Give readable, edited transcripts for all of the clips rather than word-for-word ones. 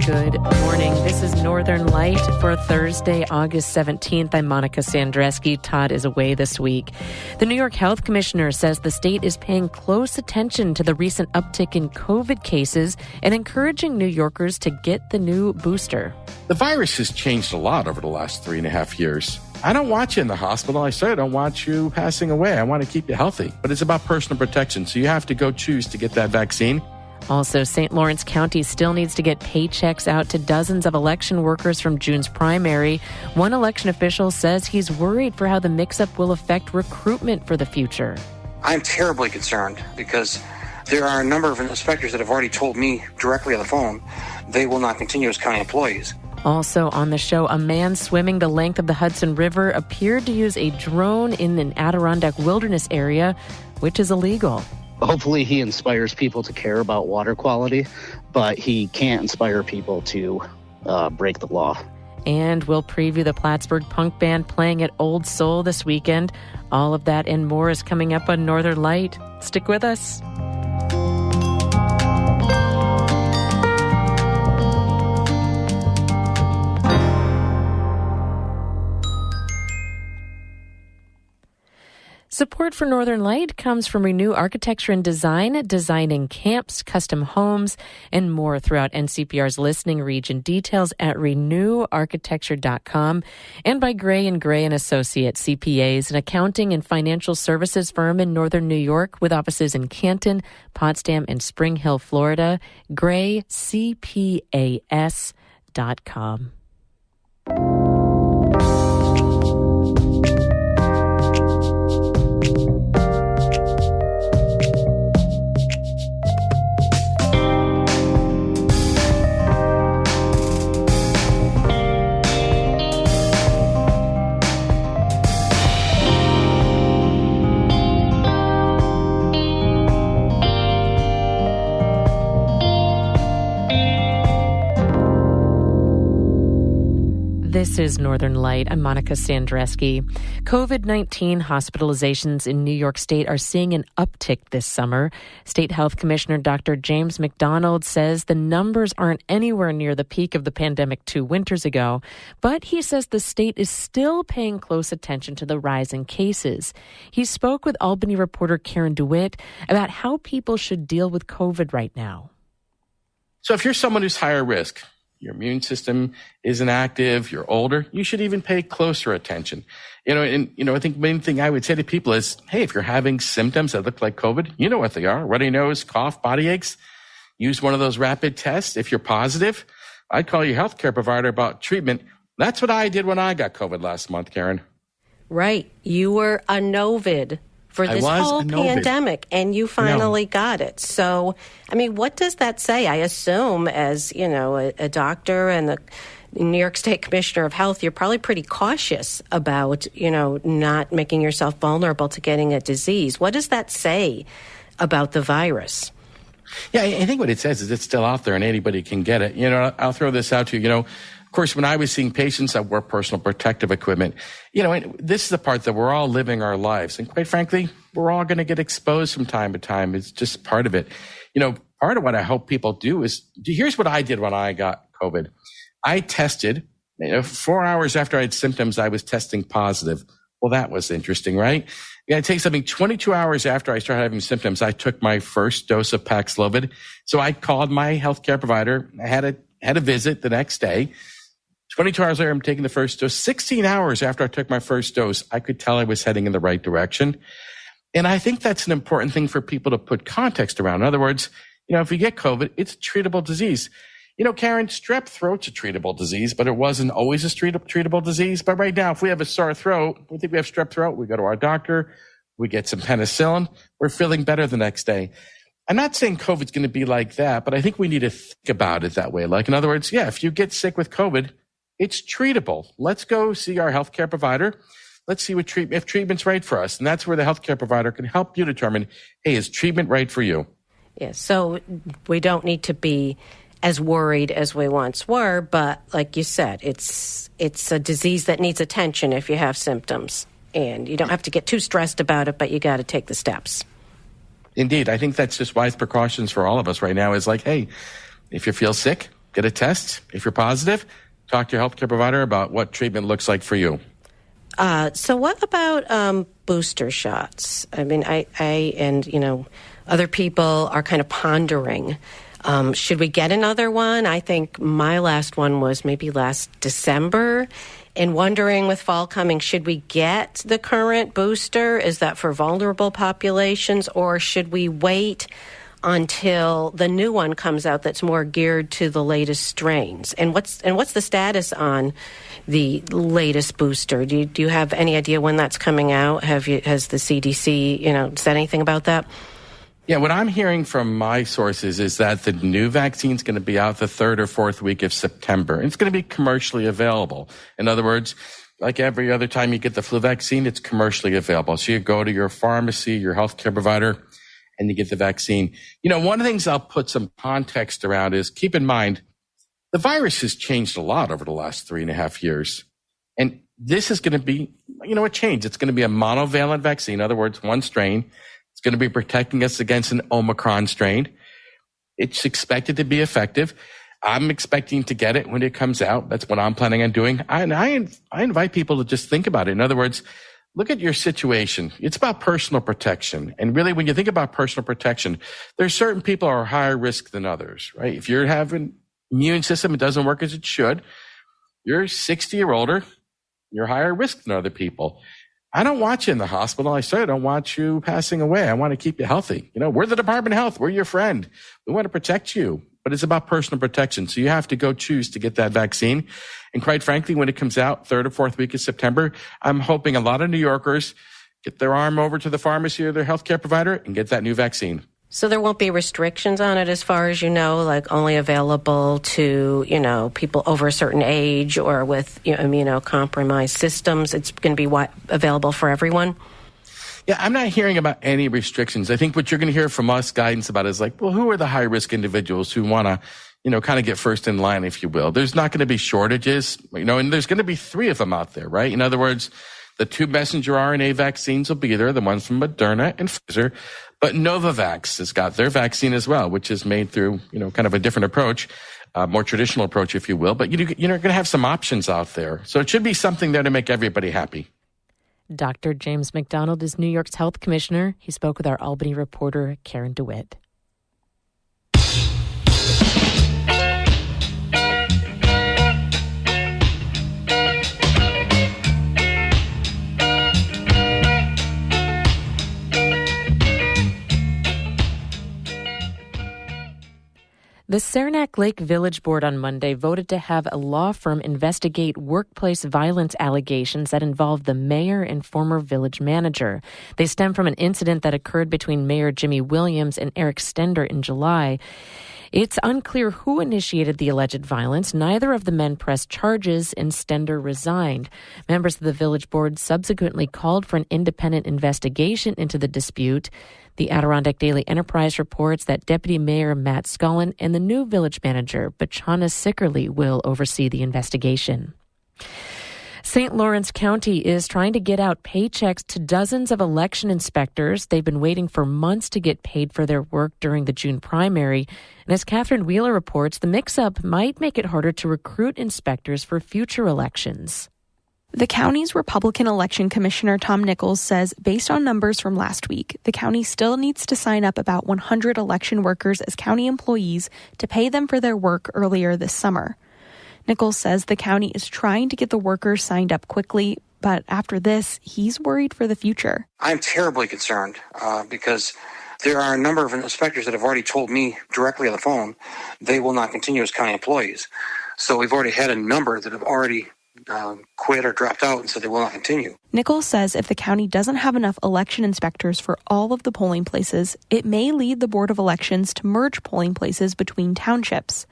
Good morning. This is Northern Light for Thursday, August 17th. I'm Monica Sandreski. Todd is away this week. The New York Health Commissioner says the state is paying close attention to the recent uptick in COVID cases and encouraging New Yorkers to get the new booster. The virus has changed a lot over the last 3.5 years. I don't want you in the hospital. I certainly don't want you passing away. I want to keep you healthy. But it's about personal protection, so you have to go choose to get that vaccine. Also, St. Lawrence County still needs to get paychecks out to dozens of election workers from June's primary. One election official says he's worried for how the mix-up will affect recruitment for the future. I'm terribly concerned because there are a number of inspectors that have already told me directly on the phone they will not continue as county employees. Also on the show, a man swimming the length of the Hudson River appeared to use a drone in an Adirondack wilderness area, which is illegal. Hopefully he inspires people to care about water quality, but he can't inspire people to break the law. And we'll preview the Plattsburgh punk band playing at Old Soul this weekend. All of that and more is coming up on Northern Light. Stick with us. Support for Northern Light comes from Renew Architecture and Design, designing camps, custom homes, and more throughout NCPR's listening region. Details at renewarchitecture.com, and by Gray & Gray & Associates, CPAs, an accounting and financial services firm in northern New York with offices in Canton, Potsdam, and Spring Hill, Florida. GrayCPAS.com. This is Northern Light. I'm Monica Sandreski. COVID-19 hospitalizations in New York State are seeing an uptick this summer. State Health Commissioner Dr. James McDonald says the numbers aren't anywhere near the peak of the pandemic 2 winters ago, but he says the state is still paying close attention to the rise in cases. He spoke with Albany reporter Karen DeWitt about how people should deal with COVID right now. So if you're someone who's higher risk, your immune system isn't active, you're older, you should even pay closer attention. I think the main thing I would say to people is, hey, if you're having symptoms that look like COVID, you know what they are. Runny nose, cough, body aches. Use one of those rapid tests. If you're positive, I'd call your healthcare provider about treatment. That's what I did when I got COVID last month, Karen. Right. You were a Novid for this whole pandemic, and you finally got it. So, what does that say? I assume as, a doctor and the New York State Commissioner of Health, you're probably pretty cautious about, not making yourself vulnerable to getting a disease. What does that say about the virus? Yeah, I think what it says is it's still out there and anybody can get it. I'll throw this out to you. Of course, when I was seeing patients, I wore personal protective equipment. And this is the part that we're all living our lives. And quite frankly, we're all going to get exposed from time to time. It's just part of it. Part of what I hope people do is, here's what I did when I got COVID. I tested, 4 hours after I had symptoms, I was testing positive. Well, that was interesting, right? It takes something 22 hours after I started having symptoms. I took my first dose of Paxlovid. So I called my healthcare provider. I had a visit the next day. 22 hours later, I'm taking the first dose. 16 hours after I took my first dose, I could tell I was heading in the right direction. And I think that's an important thing for people to put context around. In other words, if you get COVID, it's a treatable disease. Karen, strep throat's a treatable disease, but it wasn't always a treatable disease. But right now, if we have a sore throat, we think we have strep throat, we go to our doctor, we get some penicillin, we're feeling better the next day. I'm not saying COVID's going to be like that, but I think we need to think about it that way. Like, in other words, if you get sick with COVID, it's treatable. Let's go see our healthcare provider. Let's see if treatment's right for us. And that's where the healthcare provider can help you determine, hey, is treatment right for you? Yeah, so we don't need to be as worried as we once were, but like you said, it's a disease that needs attention if you have symptoms. And you don't have to get too stressed about it, but you got to take the steps. Indeed. I think that's just wise precautions for all of us right now is like, hey, if you feel sick, get a test. If you're positive, talk to your healthcare provider about what treatment looks like for you. So what about booster shots? I mean, I and, other people are kind of pondering, should we get another one? I think my last one was maybe last December. And wondering with fall coming, should we get the current booster? Is that for vulnerable populations, or should we wait until the new one comes out that's more geared to the latest strains? And what's the status on the latest booster? Do you have any idea when that's coming out? Has the CDC, said anything about that? Yeah, what I'm hearing from my sources is that the new vaccine is going to be out the 3rd or 4th week of September. And it's going to be commercially available. In other words, like every other time you get the flu vaccine, it's commercially available. So you go to your pharmacy, your healthcare provider, and you get the vaccine. One of the things I'll put some context around is, keep in mind, the virus has changed a lot over the last 3.5 years. And this is going to be, a change. It's going to be a monovalent vaccine. In other words, one strain. It's going to be protecting us against an Omicron strain. It's expected to be effective. I'm expecting to get it when it comes out. That's what I'm planning on doing. I invite people to just think about it. In other words, look at your situation. It's about personal protection. And really, when you think about personal protection, there's certain people who are higher risk than others, right? If you're having immune system, it doesn't work as it should. You're 60 or older, you're higher risk than other people. I don't want you in the hospital. I don't want you passing away. I want to keep you healthy. We're the Department of Health. We're your friend. We want to protect you, but it's about personal protection. So you have to go choose to get that vaccine. And quite frankly, when it comes out 3rd or 4th week of September, I'm hoping a lot of New Yorkers get their arm over to the pharmacy or their healthcare provider and get that new vaccine. So there won't be restrictions on it as far as like only available to, people over a certain age or with immunocompromised systems. It's going to be available for everyone? Yeah, I'm not hearing about any restrictions. I think what you're going to hear from us guidance about is who are the high-risk individuals who want to, kind of get first in line, if you will. There's not going to be shortages, and there's going to be 3 of them out there, right? In other words, the 2 messenger RNA vaccines will be there, the ones from Moderna and Pfizer. But Novavax has got their vaccine as well, which is made through, kind of a different approach, more traditional approach, if you will. But you're going to have some options out there. So it should be something there to make everybody happy. Dr. James McDonald is New York's health commissioner. He spoke with our Albany reporter, Karen DeWitt. The Saranac Lake Village Board on Monday voted to have a law firm investigate workplace violence allegations that involve the mayor and former village manager. They stem from an incident that occurred between Mayor Jimmy Williams and Eric Stender in July. It's unclear who initiated the alleged violence. Neither of the men pressed charges, and Stender resigned. Members of the village board subsequently called for an independent investigation into the dispute. The Adirondack Daily Enterprise reports that Deputy Mayor Matt Scullin and the new village manager, Bachana Sickerly, will oversee the investigation. St. Lawrence County is trying to get out paychecks to dozens of election inspectors. They've been waiting for months to get paid for their work during the June primary. And as Catherine Wheeler reports, the mix-up might make it harder to recruit inspectors for future elections. The county's Republican election commissioner, Tom Nichols, says based on numbers from last week, the county still needs to sign up about 100 election workers as county employees to pay them for their work earlier this summer. Nichols says the county is trying to get the workers signed up quickly, but after this, he's worried for the future. I'm terribly concerned because there are a number of inspectors that have already told me directly on the phone they will not continue as county employees. So we've already had a number that have already quit or dropped out and said they will not continue. Nichols says if the county doesn't have enough election inspectors for all of the polling places, it may lead the Board of Elections to merge polling places between townships.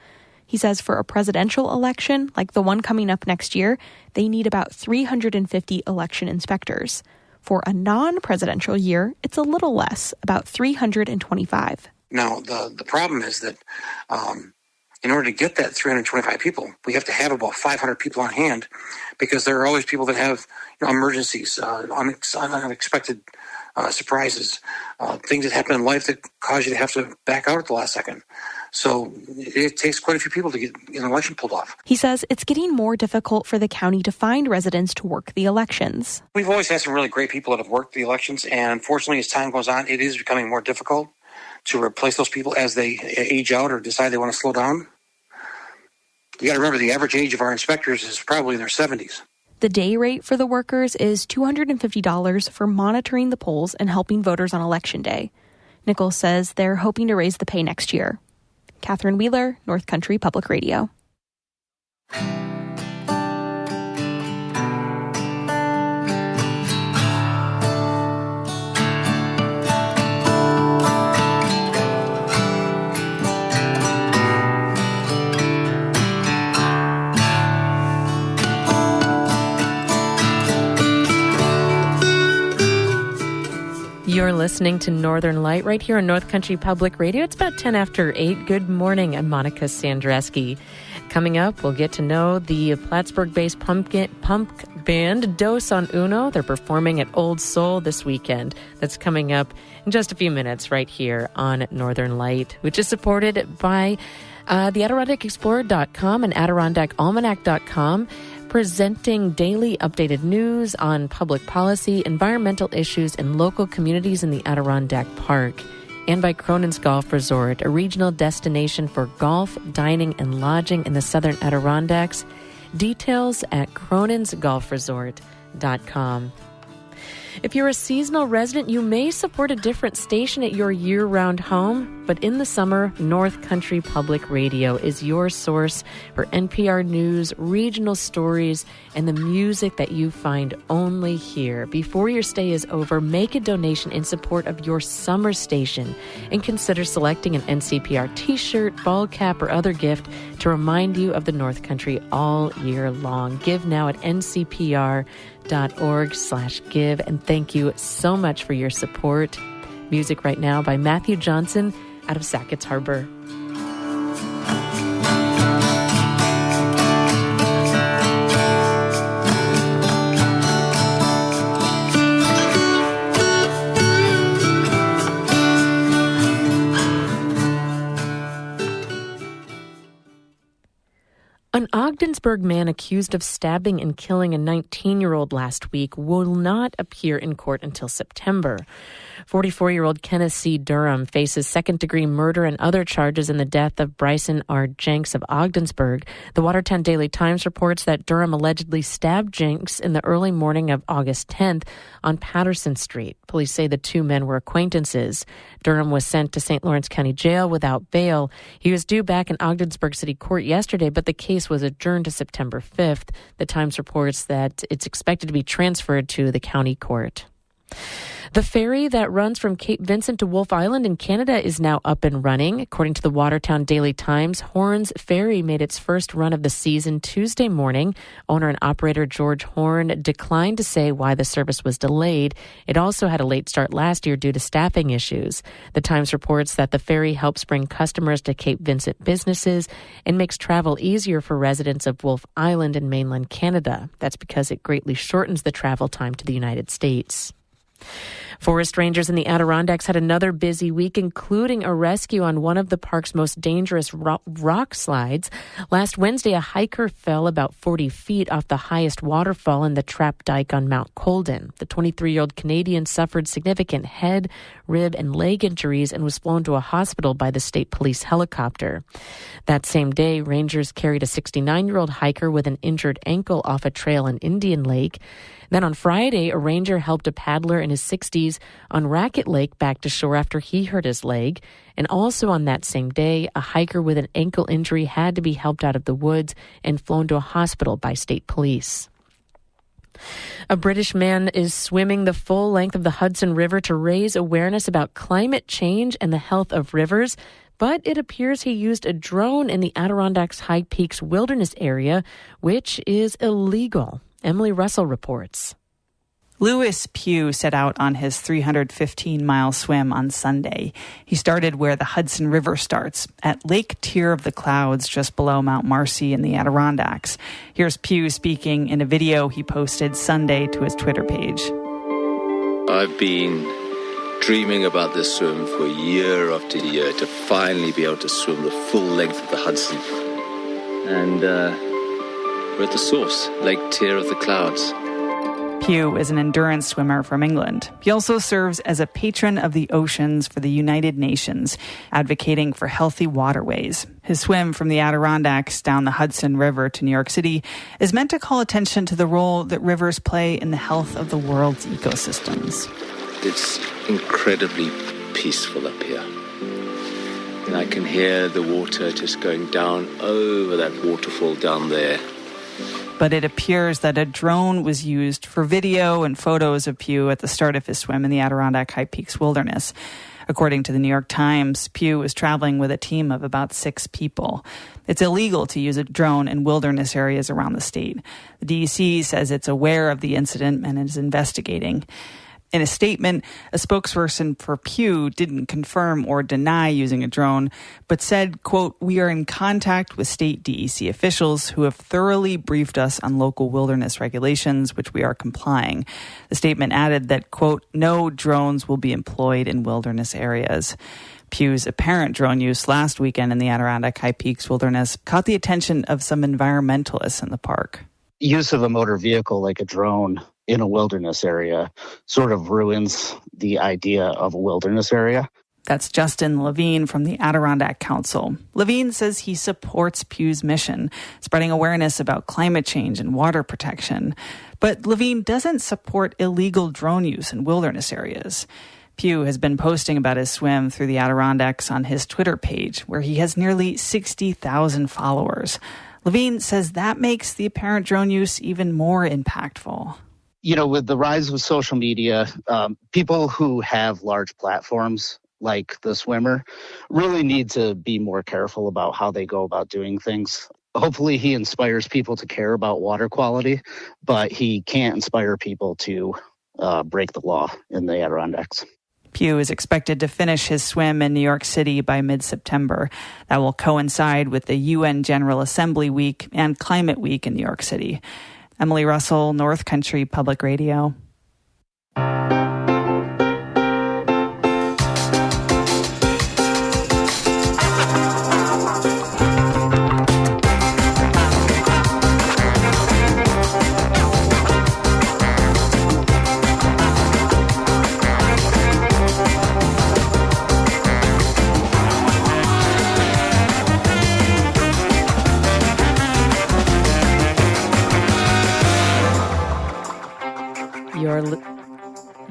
He says for a presidential election, like the one coming up next year, they need about 350 election inspectors. For a non-presidential year, it's a little less, about 325. Now, the problem is that in order to get that 325 people, we have to have about 500 people on hand because there are always people that have emergencies, unexpected surprises, things that happen in life that cause you to have to back out at the last second. So it takes quite a few people to get an election pulled off. He says it's getting more difficult for the county to find residents to work the elections. We've always had some really great people that have worked the elections, and unfortunately, as time goes on, it is becoming more difficult to replace those people as they age out or decide they want to slow down. You got to remember, the average age of our inspectors is probably in their 70s. The day rate for the workers is $250 for monitoring the polls and helping voters on Election Day. Nichols says they're hoping to raise the pay next year. Catherine Wheeler, North Country Public Radio. You're listening to Northern Light right here on North Country Public Radio. It's about 10 after 8. Good morning. I'm Monica Sandreski. Coming up, we'll get to know the Plattsburgh-based punk band Dos on Uno. They're performing at Old Soul this weekend. That's coming up in just a few minutes right here on Northern Light, which is supported by the AdirondackExplorer.com and AdirondackAlmanac.com. Presenting daily updated news on public policy, environmental issues, and local communities in the Adirondack Park. And by Cronin's Golf Resort, a regional destination for golf, dining, and lodging in the southern Adirondacks. Details at Cronin'sGolfResort.com. If you're a seasonal resident, you may support a different station at your year-round home, but in the summer, North Country Public Radio is your source for NPR news, regional stories, and the music that you find only here. Before your stay is over, make a donation in support of your summer station and consider selecting an NCPR t-shirt, ball cap, or other gift to remind you of the North Country all year long. Give now at ncpr.org/give, and thank you so much for your support. Music right now by Matthew Johnson out of Sackett's Harbor. An Ogdensburg man accused of stabbing and killing a 19-year-old last week will not appear in court until September. 44-year-old Kenneth C. Durham faces second-degree murder and other charges in the death of Bryson R. Jenks of Ogdensburg. The Watertown Daily Times reports that Durham allegedly stabbed Jenks in the early morning of August 10th on Patterson Street. Police say the two men were acquaintances. Durham was sent to St. Lawrence County Jail without bail. He was due back in Ogdensburg City Court yesterday, but the case was adjourned to September 5th. The Times reports that it's expected to be transferred to the county court. The ferry that runs from Cape Vincent to Wolfe Island in Canada is now up and running. According to the Watertown Daily Times, Horn's Ferry made its first run of the season Tuesday morning. Owner and operator George Horn declined to say why the service was delayed. It also had a late start last year due to staffing issues. The Times reports that the ferry helps bring customers to Cape Vincent businesses and makes travel easier for residents of Wolfe Island in mainland Canada. That's because it greatly shortens the travel time to the United States. Forest rangers in the Adirondacks had another busy week, including a rescue on one of the park's most dangerous rock slides. Last Wednesday, a hiker fell about 40 feet off the highest waterfall in the Trap Dyke on Mount Colden. The 23-year-old Canadian suffered significant head, rib, and leg injuries and was flown to a hospital by the state police helicopter. That same day, rangers carried a 69-year-old hiker with an injured ankle off a trail in Indian Lake. Then on Friday, a ranger helped a paddler in his 60s on Racket Lake back to shore after he hurt his leg. And also on that same day, a hiker with an ankle injury had to be helped out of the woods and flown to a hospital by state police. A British man is swimming the full length of the Hudson River to raise awareness about climate change and the health of rivers. But it appears he used a drone in the Adirondacks High Peaks Wilderness area, which is illegal. Emily Russell reports. Lewis Pugh set out on his 315-mile swim on Sunday. He started where the Hudson River starts, at Lake Tier of the Clouds, just below Mount Marcy in the Adirondacks. Here's Pugh speaking in a video he posted Sunday to his Twitter page. I've been dreaming about this swim for year after year to finally be able to swim the full length of the Hudson. And we're at the source, Lake Tear of the Clouds. Pugh is an endurance swimmer from England. He also serves as a patron of the oceans for the United Nations, advocating for healthy waterways. His swim from the Adirondacks down the Hudson River to New York City is meant to call attention to the role that rivers play in the health of the world's ecosystems. It's incredibly peaceful up here. And I can hear the water just going down over that waterfall down there. But it appears that a drone was used for video and photos of Pugh at the start of his swim in the Adirondack High Peaks Wilderness. According to the New York Times, Pugh was traveling with a team of about 6 people. It's illegal to use a drone in wilderness areas around the state. The DEC says it's aware of the incident and is investigating. In a statement, a spokesperson for Pugh didn't confirm or deny using a drone, but said, quote, "We are in contact with state DEC officials who have thoroughly briefed us on local wilderness regulations, which we are complying." The statement added that, quote, "No drones will be employed in wilderness areas." Pugh's apparent drone use last weekend in the Adirondack High Peaks Wilderness caught the attention of some environmentalists in the park. Use of a motor vehicle like a drone in a wilderness area sort of ruins the idea of a wilderness area. That's Justin Levine from the Adirondack Council. Levine says he supports Pugh's mission, spreading awareness about climate change and water protection. But Levine doesn't support illegal drone use in wilderness areas. Pugh has been posting about his swim through the Adirondacks on his Twitter page, where he has nearly 60,000 followers. Levine says that makes the apparent drone use even more impactful. You know, with the rise of social media, people who have large platforms like the swimmer really need to be more careful about how they go about doing things. Hopefully he inspires people to care about water quality, but he can't inspire people to break the law in the Adirondacks. Pugh is expected to finish his swim in New York City by mid-September. That will coincide with the UN General Assembly Week and Climate Week in New York City. Emily Russell, North Country Public Radio.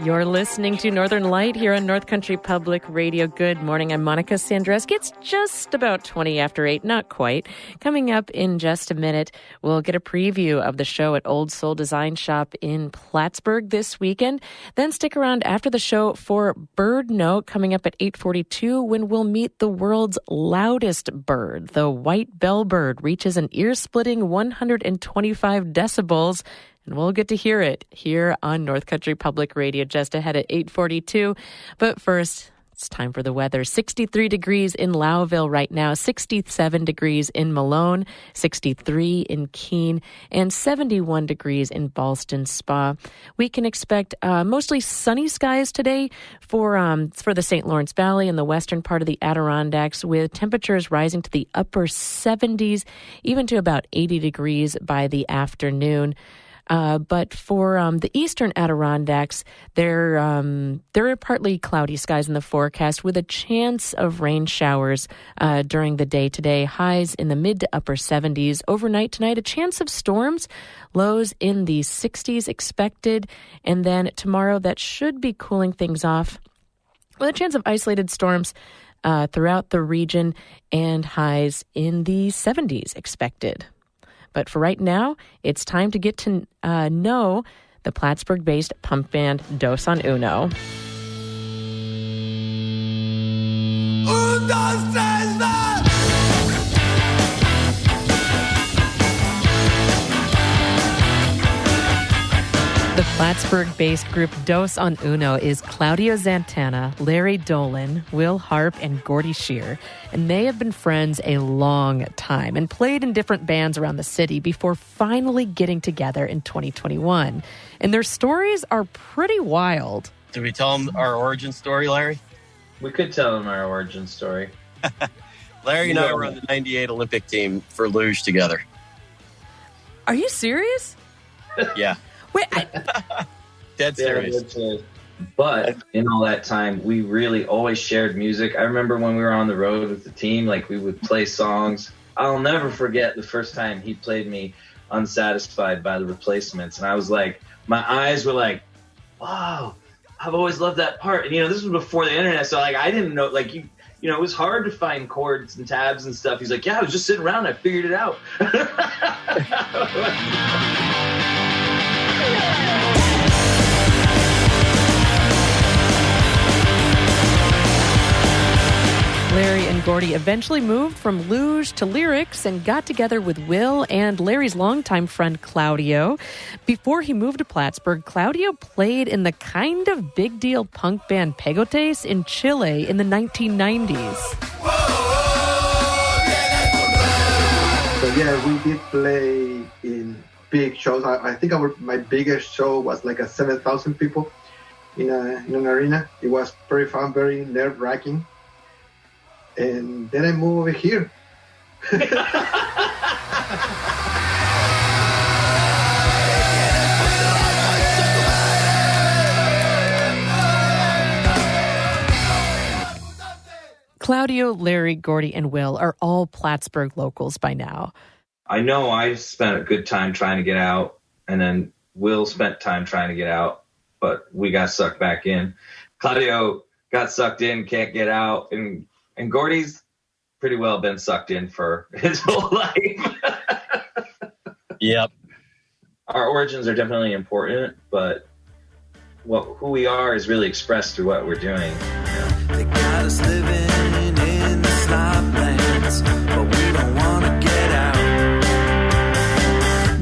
You're listening to Northern Light here on North Country Public Radio. Good morning. I'm Monica Sandreski. It's just about 20 after 8, not quite. Coming up in just a minute, we'll get a preview of the show at Old Soul Design Shop in Plattsburgh this weekend. Then stick around after the show for Bird Note coming up at 8:42 when we'll meet the world's loudest bird. The white bellbird reaches an ear-splitting 125 decibels. And we'll get to hear it here on North Country Public Radio just ahead at 8:42. But first, it's time for the weather. 63 degrees in Lowville right now, 67 degrees in Malone, 63 in Keene, and 71 degrees in Ballston Spa. We can expect mostly sunny skies today for the St. Lawrence Valley and the western part of the Adirondacks, with temperatures rising to the upper 70s, even to about 80 degrees by the afternoon. But for the eastern Adirondacks, there are partly cloudy skies in the forecast with a chance of rain showers during the day today. Highs in the mid to upper 70s. Overnight tonight, a chance of storms. Lows in the 60s expected. And then tomorrow, that should be cooling things off with a chance of isolated storms throughout the region and highs in the 70s expected. But for right now, it's time to get to know the Plattsburgh-based punk band Dos on Uno. The Plattsburgh-based group Dos on Uno is Claudio Zantana, Larry Dolan, Will Harp, and Gordy Shear. And they have been friends a long time and played in different bands around the city before finally getting together in 2021. And their stories are pretty wild. Do we tell them our origin story, Larry? We could tell them our origin story. Larry and I were on the 98 Olympic team for luge together. Are you serious? Yeah. Wait, Dead serious. But in all that time, we really always shared music. I remember when we were on the road with the team, like we would play songs. I'll never forget the first time he played me Unsatisfied by the Replacements. And I was like, my eyes were like, wow, I've always loved that part. And, this was before the internet. So like, I didn't know, like, it was hard to find chords and tabs and stuff. He's like, yeah, I was just sitting around. I figured it out. Larry and Gordy eventually moved from luge to lyrics and got together with Will and Larry's longtime friend Claudio. Before he moved to Plattsburgh, Claudio played in the kind of big deal punk band Pegotes in Chile in the 1990s. So yeah, we did play in big shows. I think my biggest show was like 7,000 people in an arena. It was pretty fun, very nerve-wracking. And then I moved over here. Claudio, Larry, Gordy, and Will are all Plattsburgh locals by now. I know I spent a good time trying to get out, and then Will spent time trying to get out, but we got sucked back in. Claudio got sucked in, can't get out, and Gordy's pretty well been sucked in for his whole life. Yep. Our origins are definitely important, but who we are is really expressed through what we're doing. They got us living in the sloplands, but we don't want to get out.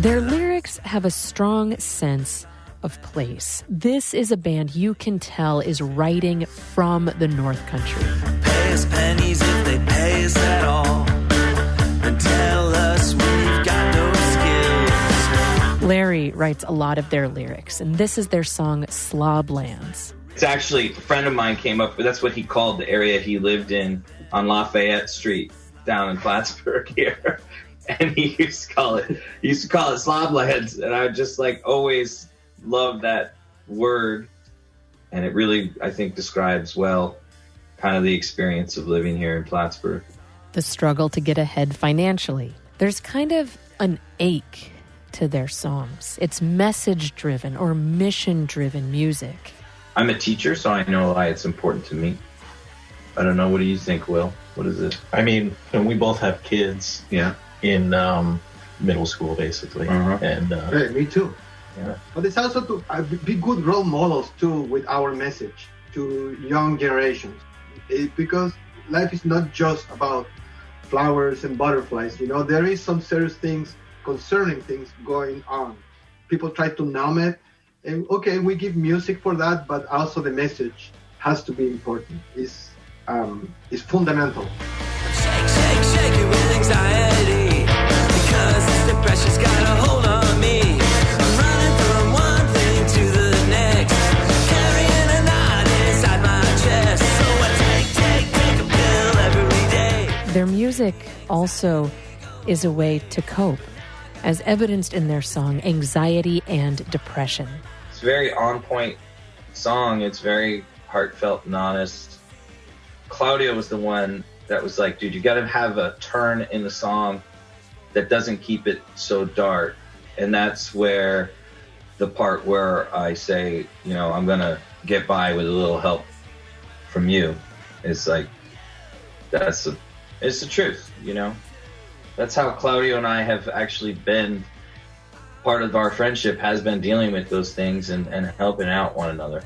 Their lyrics have a strong sense of place. This is a band you can tell is writing from the North Country. Pay us pennies if they pay us at all, and tell us we've got no skills. Larry writes a lot of their lyrics, and this is their song Sloblands. It's actually, a friend of mine came up with, that's what he called the area he lived in on Lafayette Street down in Plattsburgh here. And he used to call it Sloblands, and I just always loved that word, and it really, I think, describes well kind of the experience of living here in Plattsburgh. The struggle to get ahead financially. There's kind of an ache to their songs. It's message-driven or mission-driven music. I'm a teacher, so I know why it's important to me. I don't know, what do you think, Will? What is it? I mean, we both have kids. Yeah. In middle school, basically. Uh-huh. And hey, me too. Yeah. But it's also to be good role models too with our message to young generations, because life is not just about flowers and butterflies. There is some serious things, concerning things going on. People try to numb it, and okay, we give music for that, but also the message has to be important. It's fundamental. Shake, shake, shake it with anxiety, because this depression's got a hold on me. I'm running from one thing to the next, carrying a knot inside my chest. So I take a pill every day. Their music also is a way to cope, as evidenced in their song Anxiety and Depression. It's a very on-point song. It's very heartfelt and honest. Claudio was the one that was like, dude, you got to have a turn in the song that doesn't keep it so dark. And that's where the part where I say, I'm going to get by with a little help from you. It's like, it's the truth, That's how Claudio and I have actually been, part of our friendship has been dealing with those things and helping out one another.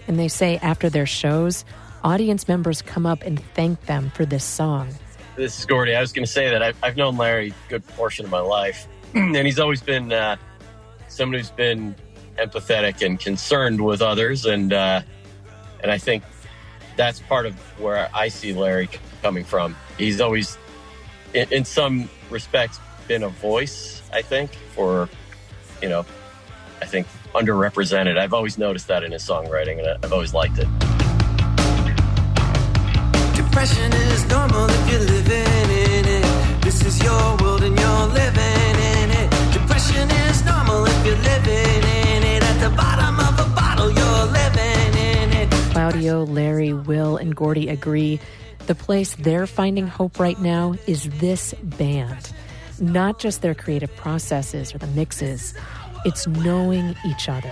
And they say after their shows, audience members come up and thank them for this song. This is Gordy. I was going to say that I've known Larry a good portion of my life, and he's always been someone who's been empathetic and concerned with others, and I think that's part of where I see Larry coming from. He's always, in some respects, been a voice, I think, for I think, underrepresented. I've always noticed that in his songwriting, and I've always liked it. Depression is normal if you're living in it. This is your world and you're living in it. Depression is normal if you're living in it. At the bottom of a bottle, you're living in it. Claudio, Larry, Will, and Gordy agree the place they're finding hope right now is this band. Not just their creative processes or the mixes, it's knowing each other.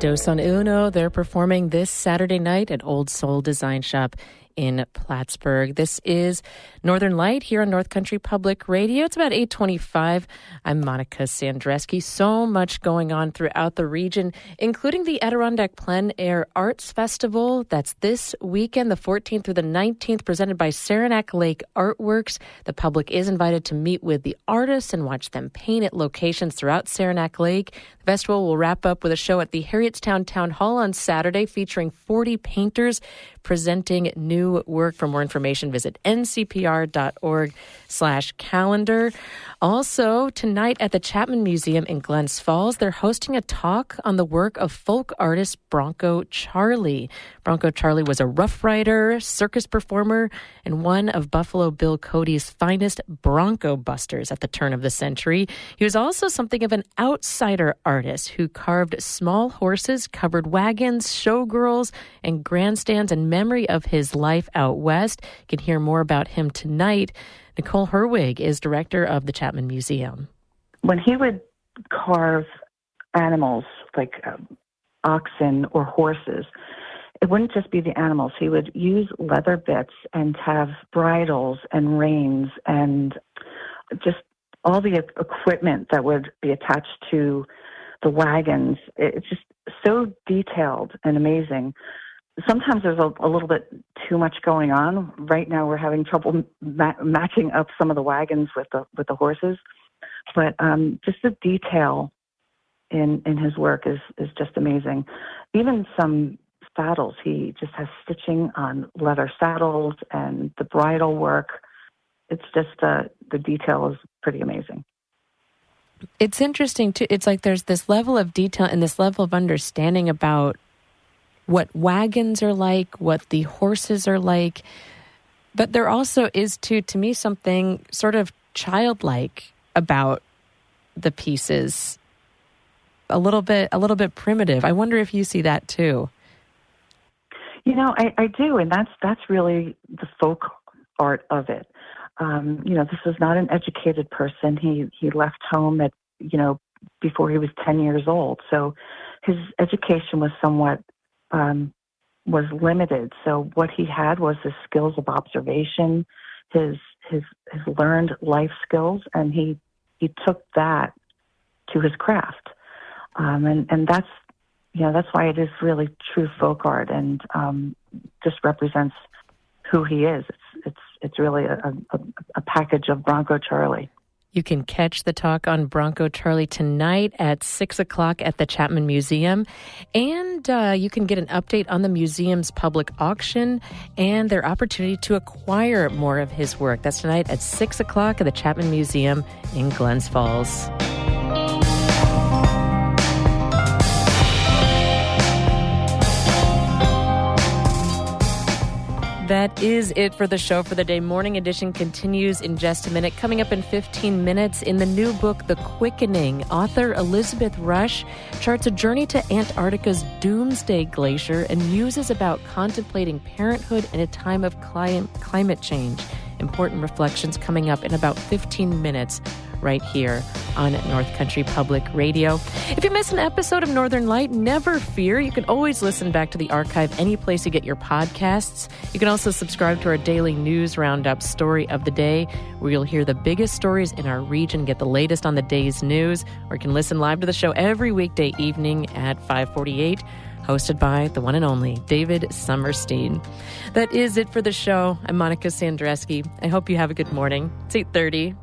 Dos on Uno, they're performing this Saturday night at Old Soul Design Shop in Plattsburgh. This is Northern Light here on North Country Public Radio. It's about 8:25. I'm Monica Sandreski. So much going on throughout the region, including the Adirondack Plein Air Arts Festival. That's this weekend, the 14th through the 19th, presented by Saranac Lake Artworks. The public is invited to meet with the artists and watch them paint at locations throughout Saranac Lake. The festival will wrap up with a show at the Harrietstown Town Hall on Saturday featuring 40 painters presenting new work. For more information, visit ncpr.org/calendar. Also, tonight at the Chapman Museum in Glens Falls, they're hosting a talk on the work of folk artist Bronco Charlie. Bronco Charlie was a Rough Rider, circus performer, and one of Buffalo Bill Cody's finest Bronco busters at the turn of the century. He was also something of an outsider artist who carved small horses, covered wagons, showgirls, and grandstands in memory of his life out west. You can hear more about him tonight. Nicole Herwig is director of the Chapman Museum. When he would carve animals like oxen or horses, it wouldn't just be the animals. He would use leather bits and have bridles and reins and just all the equipment that would be attached to the wagons. It's just so detailed and amazing. Sometimes there's a little bit too much going on. Right now we're having trouble matching up some of the wagons with the horses. But just the detail in his work is just amazing. Even some saddles, he just has stitching on leather saddles and the bridle work. It's just the detail is pretty amazing. It's interesting too. It's like there's this level of detail and this level of understanding about what wagons are like, what the horses are like. But there also is to me, something sort of childlike about the pieces. A little bit primitive. I wonder if you see that too. You know, I do, and that's really the folk art of it. This is not an educated person. He left home at before he was 10 years old, so his education was somewhat was limited. So what he had was his skills of observation, his learned life skills, and he took that to his craft, and that's why it is really true folk art, and just represents who he is. It's really a package of Bronco Charlie. You can catch the talk on Bronco Charlie tonight at 6 o'clock at the Chapman Museum. And you can get an update on the museum's public auction and their opportunity to acquire more of his work. That's tonight at 6 o'clock at the Chapman Museum in Glens Falls. That is it for the show for the day. Morning Edition continues in just a minute. Coming up in 15 minutes, in the new book, The Quickening, author Elizabeth Rush charts a journey to Antarctica's Doomsday Glacier and muses about contemplating parenthood in a time of climate change. Important reflections coming up in about 15 minutes right here on North Country Public Radio. If you miss an episode of Northern Light, never fear. You can always listen back to the archive any place you get your podcasts. You can also subscribe to our daily news roundup Story of the Day, where you'll hear the biggest stories in our region, get the latest on the day's news, or you can listen live to the show every weekday evening at 5:48. hosted by the one and only David Summerstein. That is it for the show. I'm Monica Sandreski. I hope you have a good morning. It's 8:30.